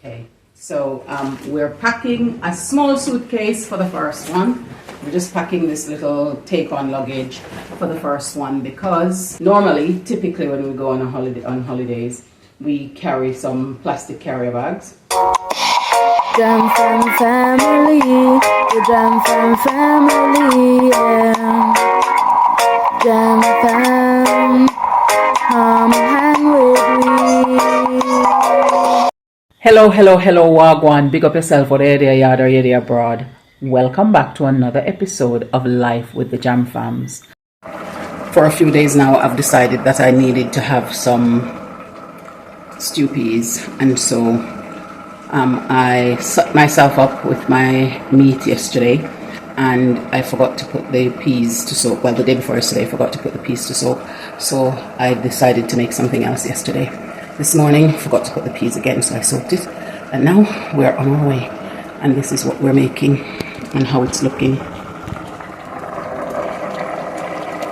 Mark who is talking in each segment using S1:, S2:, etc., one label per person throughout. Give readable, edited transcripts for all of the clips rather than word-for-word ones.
S1: Okay, so we're packing a small suitcase for the first one. We're just packing this little take-on luggage for the first one because normally, typically when we go on holidays, we carry some plastic carrier bags.
S2: Jam from family, the Jam from family, yeah. Jam fam, come hang with me.
S1: Hello, Wagwan. Big up yourself, whether you're there, yard or you're there abroad. Welcome back to another episode of Life with the Jam Fams. For a few days now, I've decided that I needed to have some stew peas, and so I set myself up with my meat yesterday, and I forgot to put the peas to soak. Well, the day before yesterday, I forgot to put the peas to soak, so I decided to make something else yesterday. This morning, forgot to put the peas again, so I soaked it, and now we're on our way, and this is what we're making and how it's looking.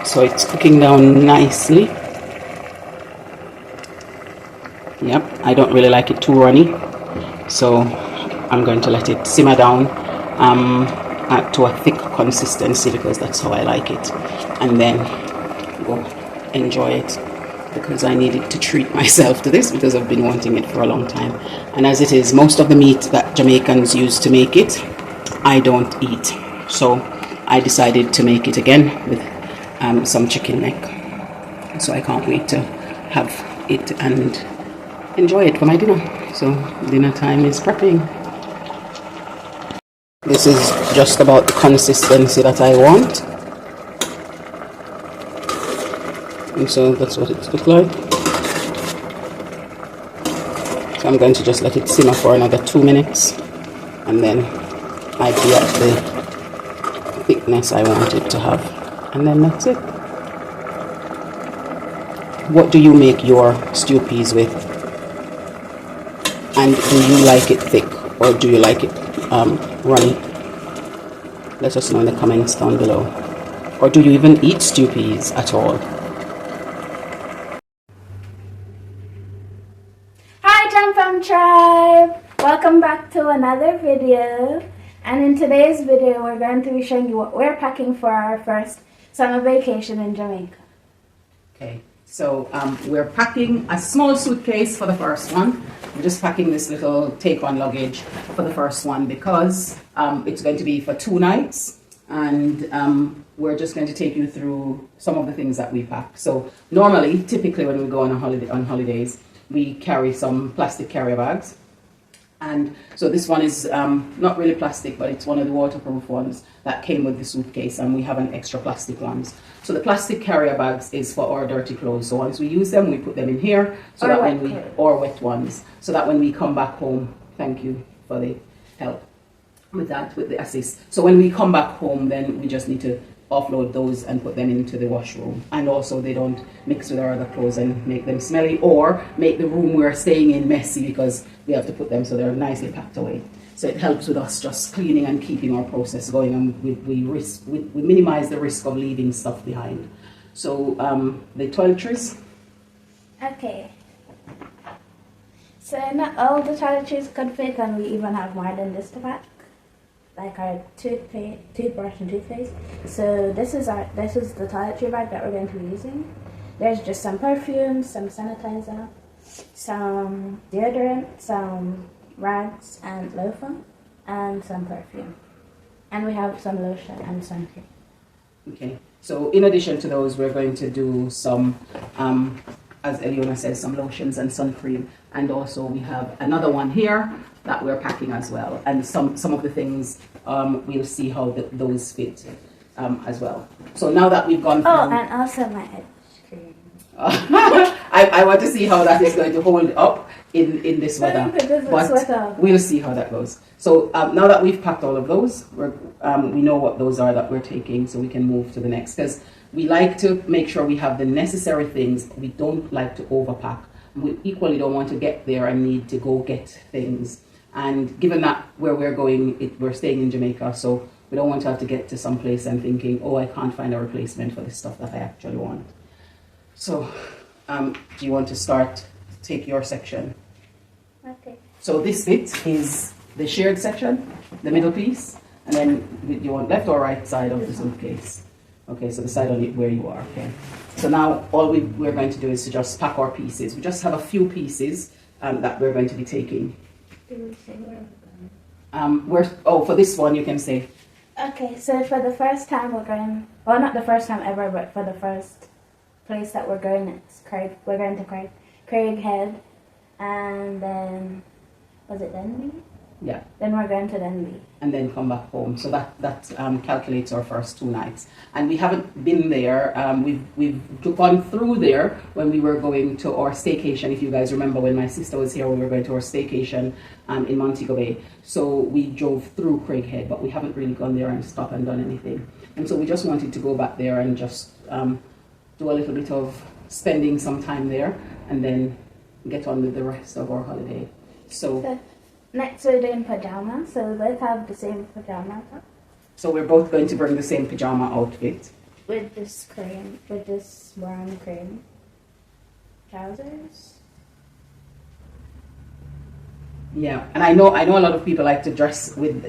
S1: So it's cooking down nicely. Yep, I don't really like it too runny, so I'm going to let it simmer down to a thick consistency because that's how I like it, and then go enjoy it because I needed to treat myself to this because I've been wanting it for a long time. And as it is, most of the meat that Jamaicans use to make it, I don't eat, so I decided to make it again with some chicken neck. So I can't wait to have it and enjoy it for my dinner. So dinner time is prepping. This is just about the consistency that I want, and so that's what it looks like. So I'm going to just let it simmer for another 2 minutes, and then I'd be at the thickness I want it to have, and then that's it. What do you make your stew peas with? And do you like it thick or do you like it runny? Let us know in the comments down below. Or do you even eat stew peas at all?
S2: Hi Jam Fam Tribe! Welcome back to another video. And in today's video, we're going to be showing you what we're packing for our first summer vacation in Jamaica.
S1: Okay, so we're packing a small suitcase for the first one. We're just packing this little take-on luggage for the first one because it's going to be for 2 nights, and we're just going to take you through some of the things that we pack. So normally, typically when we go on holidays, we carry some plastic carrier bags. And so this one is not really plastic, but it's one of the waterproof ones that came with the suitcase, and we have an extra plastic ones. So the plastic carrier bags is for our dirty clothes. So once we use them, we put them in here, so that when we or wet ones, so that when we come back home, thank you for the help with that, with the assist. So when we come back home, then we just need to offload those and put them into the washroom, and also they don't mix with our other clothes and make them smelly or make the room we're staying in messy because we have to put them so they're nicely packed away. So it helps with us just cleaning and keeping our process going, and we minimize the risk of leaving stuff behind. So the toiletries.
S2: Okay. So not all the toiletries could fit, and we even have more than this to pack, like our toothbrush and toothpaste. So this is the toiletry bag that we're going to be using. There's just some perfume, some sanitizer, some deodorant, some rags and lotion, and some perfume. And we have some lotion and sunscreen.
S1: Okay, so in addition to those, we're going to do some, as Eliona says, some lotions and sun cream. And also we have another one here that we're packing as well. And some of the things, we'll see how those fit as well. So now that we've gone through...
S2: Oh, and also my edge cream.
S1: I want to see how that is going to hold up in this weather. But we'll see how that goes. So now that we've packed all of those, we know what those are that we're taking, so we can move to the next. Because we like to make sure we have the necessary things. We don't like to overpack. We equally don't want to get there and need to go get things. And given that where we're going, we're staying in Jamaica, so we don't want to have to get to some place and thinking, oh, I can't find a replacement for the stuff that I actually want. So do you want to take your section?
S2: Okay.
S1: So this bit is the shared section, the middle piece, and then you want left or right side of the suitcase. Okay, so the side on it where you are. Okay. So now all we're going to do is to just pack our pieces. We just have a few pieces that we're going to be taking.
S2: Did we say where we're going?
S1: For this one you can say.
S2: Okay, so for the first time we're going, well, not the first time ever, but for the first place that we're going, it's Craig. We're going to Craig Head, and then was it Denby?
S1: Yeah.
S2: Then we're going to Denby.
S1: And then come back home. So that calculates our first 2 nights. And we haven't been there. We've gone through there when we were going to our staycation. If you guys remember when my sister was here, we were going to our staycation in Montego Bay. So we drove through Craighead, but we haven't really gone there and stopped and done anything. And so we just wanted to go back there and just do a little bit of spending some time there and then get on with the rest of our holiday. So
S2: next we're doing pajamas, so we both have the same pajama top.
S1: So we're both going to bring the same pajama outfit.
S2: With this brown cream trousers.
S1: Yeah, and I know a lot of people like to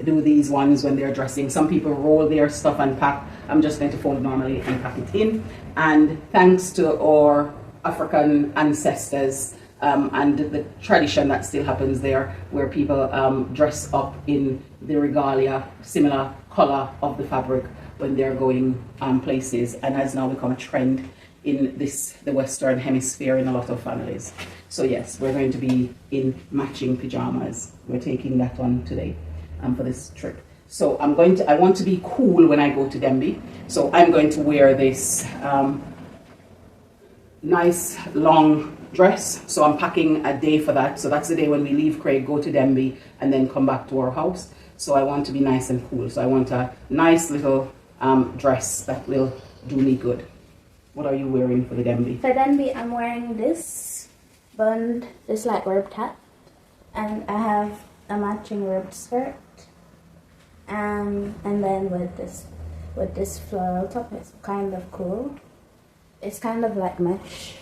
S1: do these ones when they're dressing. Some people roll their stuff and pack. I'm just going to fold normally and pack it in. And thanks to our African ancestors, and the tradition that still happens there, where people dress up in the regalia, similar color of the fabric when they're going places, and has now become a trend in the Western Hemisphere in a lot of families. So yes, we're going to be in matching pajamas. We're taking that on today for this trip. So I want to be cool when I go to Denby. So I'm going to wear this nice long dress. So I'm packing a day for that. So that's the day when we leave Craig, go to Denby, and then come back to our house. So I want to be nice and cool. So I want a nice little dress that will do me good. What are you wearing for the Denby?
S2: For Denby, I'm wearing this bund, this like ribbed hat, and I have a matching ribbed skirt, and then with this floral top. It's kind of cool. It's kind of like mesh.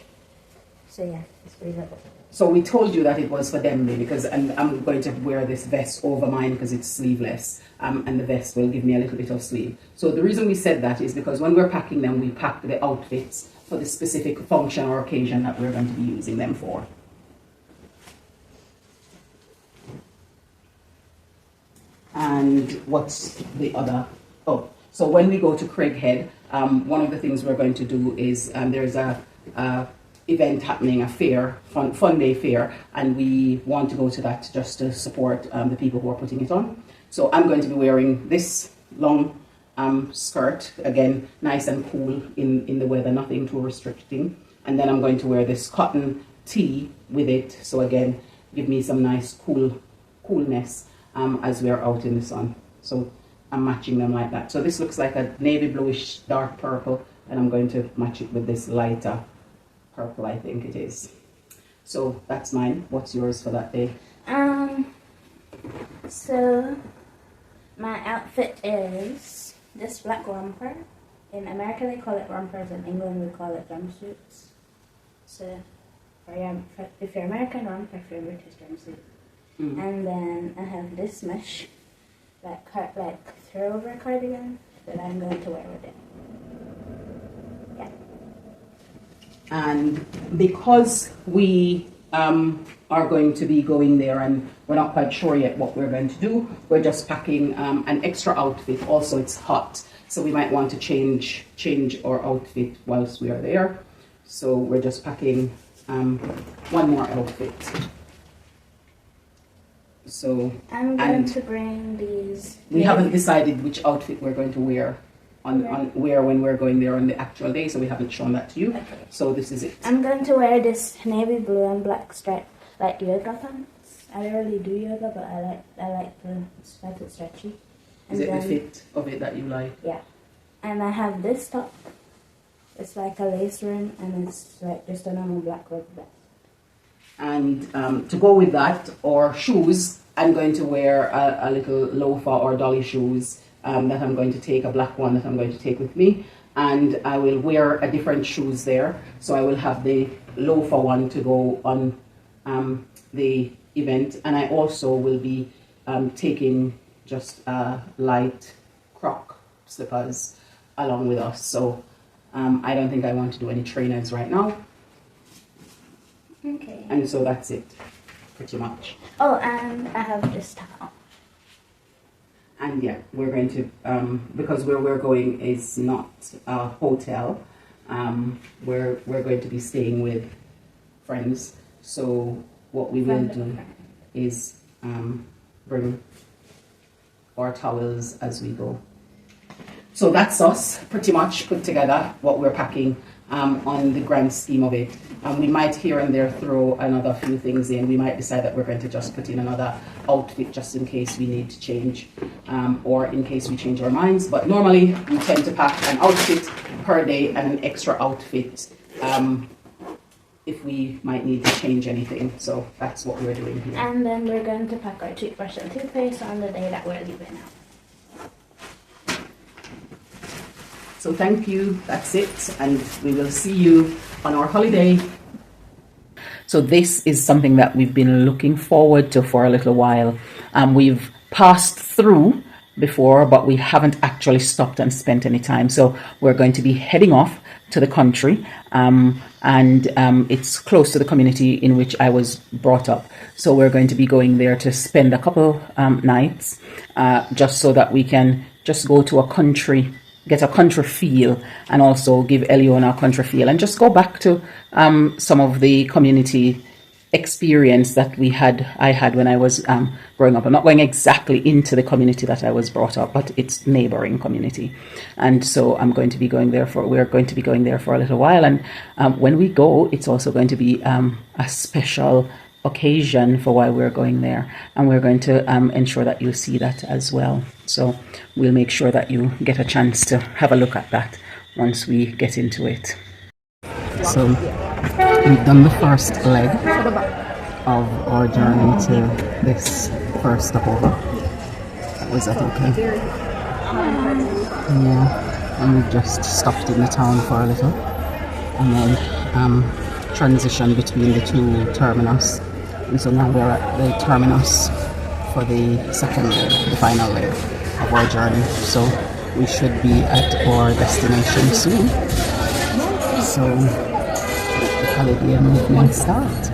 S2: So yeah, it's really good.
S1: So we told you that it was for Denby because, and I'm going to wear this vest over mine because it's sleeveless, and the vest will give me a little bit of sleeve. So the reason we said that is because when we're packing them, we pack the outfits for the specific function or occasion that we're going to be using them for. And what's the other? Oh, so when we go to Craighead, one of the things we're going to do is there's a event happening, a fair, fun day fair, and we want to go to that just to support the people who are putting it on. So I'm going to be wearing this long skirt, again, nice and cool in the weather, nothing too restricting. And then I'm going to wear this cotton tee with it. So again, give me some nice coolness as we're out in the sun. So I'm matching them like that. So this looks like a navy bluish dark purple, and I'm going to match it with this lighter purple, I think it is. So that's mine. What's yours for that day?
S2: So my outfit is this black romper. In America they call it rompers, in England we call it jumpsuits. So if you're American, romper, if you're British, jumpsuit. And then I have this mesh like throwover cardigan that I'm going to wear with it. Yeah.
S1: And because we are going to be going there and we're not quite sure yet what we're going to do, we're just packing an extra outfit. Also, it's hot, so we might want to change our outfit whilst we are there. So we're just packing one more outfit. So
S2: I'm going to bring these.
S1: We haven't decided which outfit we're going to wear when we're going there on the actual day, so we haven't shown that to you. Okay. So this is it.
S2: I'm going to wear this navy blue and black stripe like yoga pants. I don't really do yoga, but I like the fact it's stretchy. And
S1: is it the fit of it that you like?
S2: Yeah. And I have this top. It's like a lace rim, and it's like just a normal black rib vest. And
S1: to go with that, or shoes, I'm going to wear a little loafer or dolly shoes that I'm going to take, a black one that I'm going to take with me. And I will wear a different shoes there. So I will have the loafer one to go on the event, and I also will be taking just light croc slippers along with us. So I don't think I want to do any trainers right now.
S2: Okay.
S1: And so that's it, pretty much.
S2: Oh, and I have this towel.
S1: And yeah, we're going to, because where we're going is not a hotel, we're going to be staying with friends. So what we will do is bring our towels as we go. So that's us pretty much put together, what we're packing on the grand scheme of it. We might here and there throw another few things in. We might decide that we're going to just put in another outfit just in case we need to change, or in case we change our minds. But normally we tend to pack an outfit per day and an extra outfit if we might need to change anything. So that's what we're doing here.
S2: And then we're going to pack our toothbrush and toothpaste on the day that we're leaving out.
S1: So thank you, that's it, and we will see you on our holiday. So this is something that we've been looking forward to for a little while. We've passed through before, but we haven't actually stopped and spent any time. So we're going to be heading off to the country, and it's close to the community in which I was brought up. So we're going to be going there to spend a couple nights, just so that we can just go to a country, get a country feel, and also give Eliona a country feel, and just go back to some of the community experience that I had when I was growing up. I'm not going exactly into the community that I was brought up, but it's neighboring community. And so we're going to be going there for a little while. And when we go, it's also going to be a special occasion for why we're going there, and we're going to ensure that you see that as well. So we'll make sure that you get a chance to have a look at that once we get into it. So we've done the first leg of our journey to this first stopover. Was that okay? Yeah, and we just stopped in the town for a little, and then transitioned between the two terminus. And so now we're at the terminus for the second leg, the final leg of our journey. So we should be at our destination soon. So let the holiday movement start.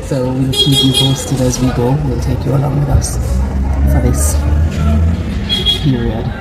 S1: So we'll keep you posted as we go. We'll take you along with us for this period.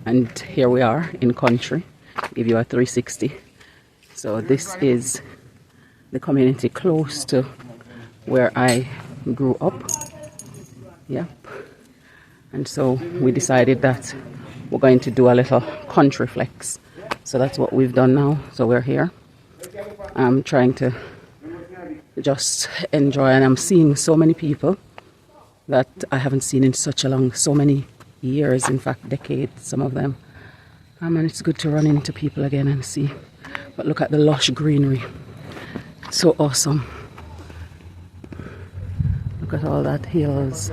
S1: And here we are in country. Give you a 360. So this is the community close to where I grew up. Yep. And so we decided that we're going to do a little country flex. So that's what we've done now. So we're here. I'm trying to just enjoy, and I'm seeing so many people that I haven't seen in so many years, in fact decades, some of them. And it's good to run into people again and see. But look at the lush greenery. It's so awesome. Look at all that hills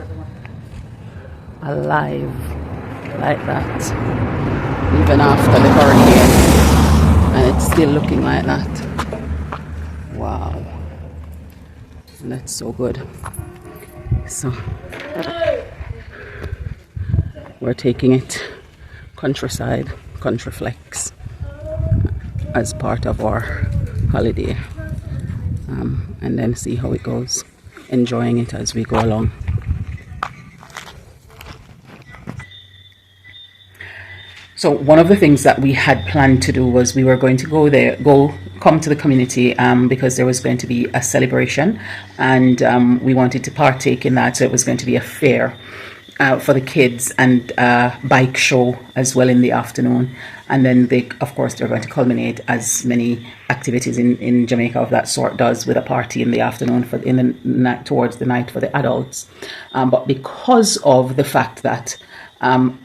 S1: alive like that, even after the hurricane, and it's still looking like that. Wow, and that's so good. So we're taking it countryside, country flex, as part of our holiday. and then see how it goes, enjoying it as we go along. So one of the things that we had planned to do was we were going to come to the community because there was going to be a celebration, and we wanted to partake in that. So it was going to be a fair for the kids and a bike show as well in the afternoon. And then of course, they're going to culminate, as many activities in Jamaica of that sort does, with a party in the afternoon towards the night for the adults. But because of the fact that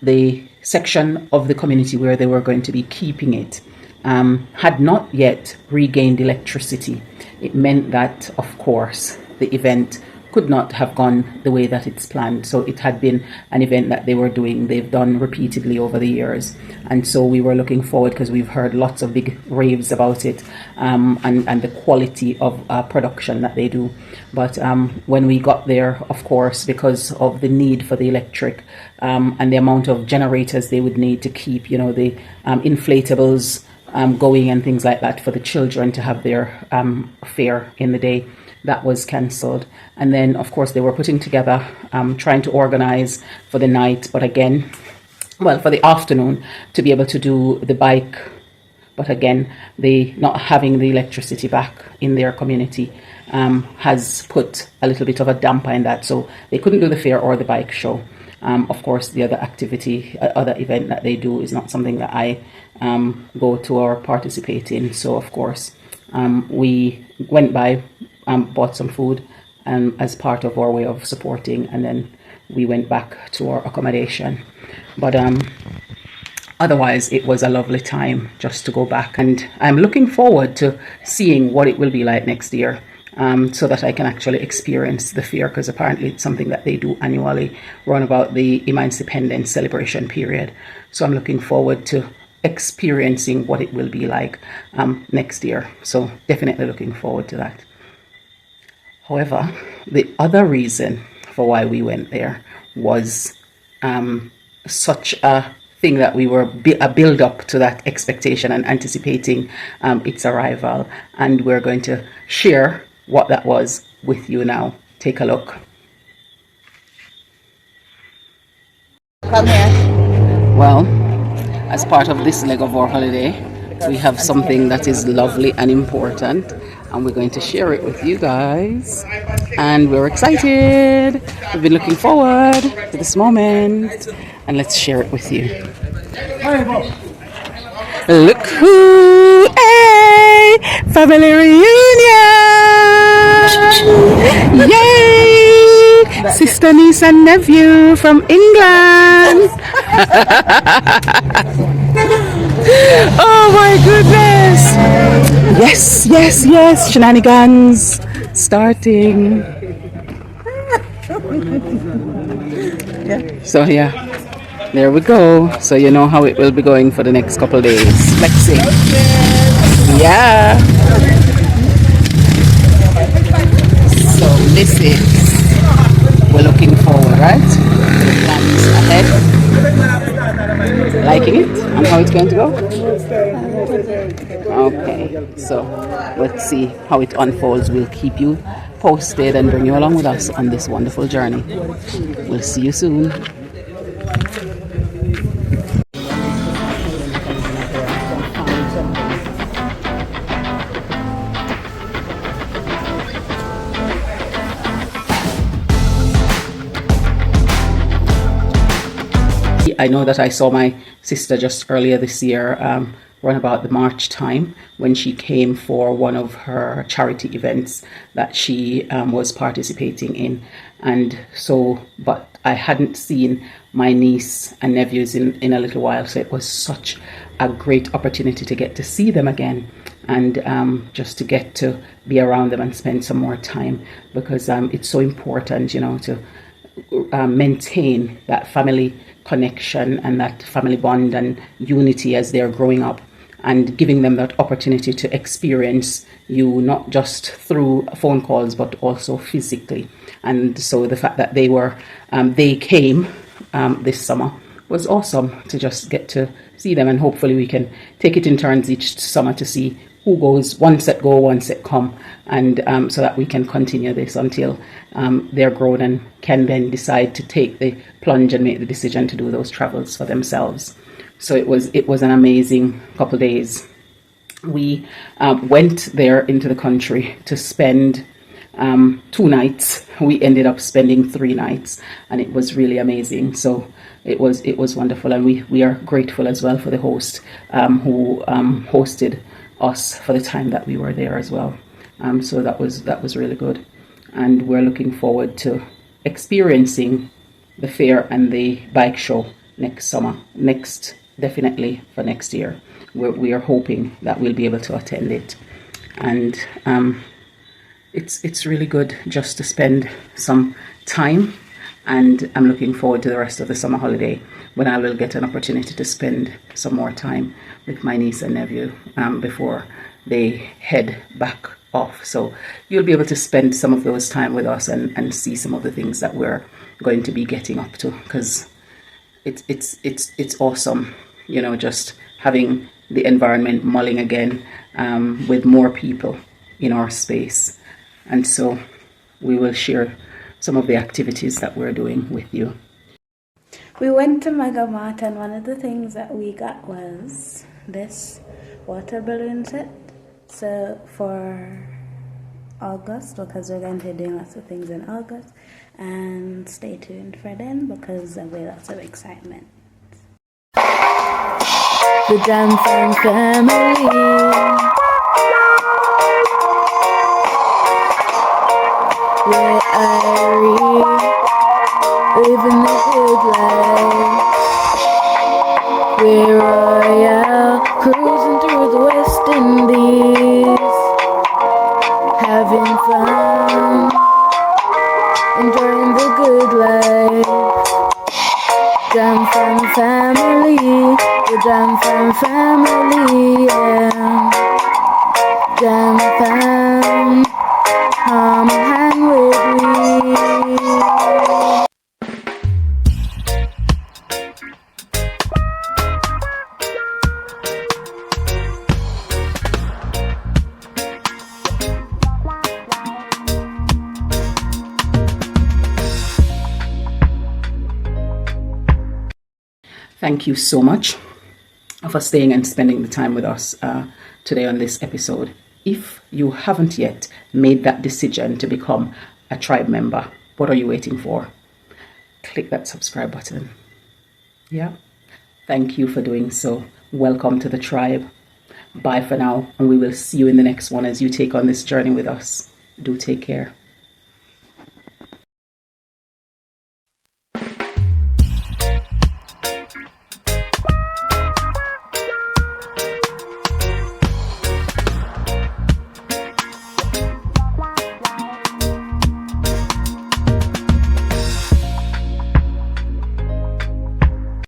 S1: the section of the community where they were going to be keeping it had not yet regained electricity, it meant that, of course, the event could not have gone the way that it's planned. So it had been an event that they've done repeatedly over the years. And so we were looking forward, because we've heard lots of big raves about it, and the quality of production that they do. But when we got there, of course, because of the need for the electric and the amount of generators they would need to keep, the inflatables going and things like that for the children to have their fair in the day, that was cancelled. And then, of course, they were putting together, trying to organize for the night, but again, for the afternoon, to be able to do the bike. But again, they not having the electricity back in their community has put a little bit of a damper in that. So they couldn't do the fair or the bike show. Of course, the other other event that they do is not something that I go to or participate in. So, of course, we went by, bought some food as part of our way of supporting, and then we went back to our accommodation. But otherwise, it was a lovely time just to go back, and I'm looking forward to seeing what it will be like next year, so that I can actually experience the fair, because apparently it's something that they do annually around about the Independence celebration period. So I'm looking forward to experiencing what it will be like next year. So definitely looking forward to that. However, the other reason for why we went there was such a thing that we were a build up to that expectation and anticipating its arrival, and we're going to share what that was with you now. Take a look.
S2: Come here.
S1: Well, as part of this leg of our holiday, we have something that is lovely and important, and we're going to share it with you guys, and we're excited. We've been looking forward to this moment, and let's share it with you. Look who, hey, family reunion! Yay! Sister, niece and nephew from England. Oh my goodness! Yes, shenanigans starting. So yeah, there we go. So you know how it will be going for the next couple of days. Flexing. Yeah. So this is, we're looking forward, right? To the plans ahead. Liking it and how it's going to go? Okay, so let's see how it unfolds. We'll keep you posted and bring you along with us on this wonderful journey. We'll see you soon. I know that I saw my sister just earlier this year, around about the March time, when she came for one of her charity events that she was participating in. And so, but I hadn't seen my niece and nephews in a little while. So it was such a great opportunity to get to see them again, and just to get to be around them and spend some more time, because it's so important, to maintain that family connection and that family bond and unity as they're growing up, and giving them that opportunity to experience you not just through phone calls but also physically. And so the fact that they came this summer was awesome, to just get to see them, and hopefully we can take it in turns each summer to see who goes, one set go, one set come, and so that we can continue this until they're grown and can then decide to take the plunge and make the decision to do those travels for themselves. So it was an amazing couple of days. We went there into the country to spend 2 nights. We ended up spending 3 nights, and it was really amazing. So it was wonderful, and we are grateful as well for the host who hosted us for the time that we were there as well. So that was really good, and we're looking forward to experiencing the fair and the bike show next summer. Definitely for next year. We are hoping that we'll be able to attend it, and it's really good just to spend some time, and I'm looking forward to the rest of the summer holiday when I will get an opportunity to spend some more time with my niece and nephew before they head back off. So you'll be able to spend some of those time with us and see some of the things that we're going to be getting up to, because it's awesome, you know, just having the environment mulling again with more people in our space. And so we will share some of the activities that we're doing with you.
S2: We went to Mega Mart, and one of the things that we got was this water balloon set. So for August, because we're going to be doing lots of things in August, and stay tuned for then because there'll be lots of excitement. The Jam Fam family. We're Irie, living the good life. We're royal, cruising through the West Indies, having fun, enjoying the good life. Jam Fam family, the Jam Fam family, yeah. Jam Fam, come hang with me.
S1: Thank you so much for staying and spending the time with us today on this episode. If you haven't yet made that decision to become a tribe member, what are you waiting for? Click that subscribe button. Yeah. Thank you for doing so. Welcome to the tribe. Bye for now, and we will see you in the next one as you take on this journey with us. Do take care.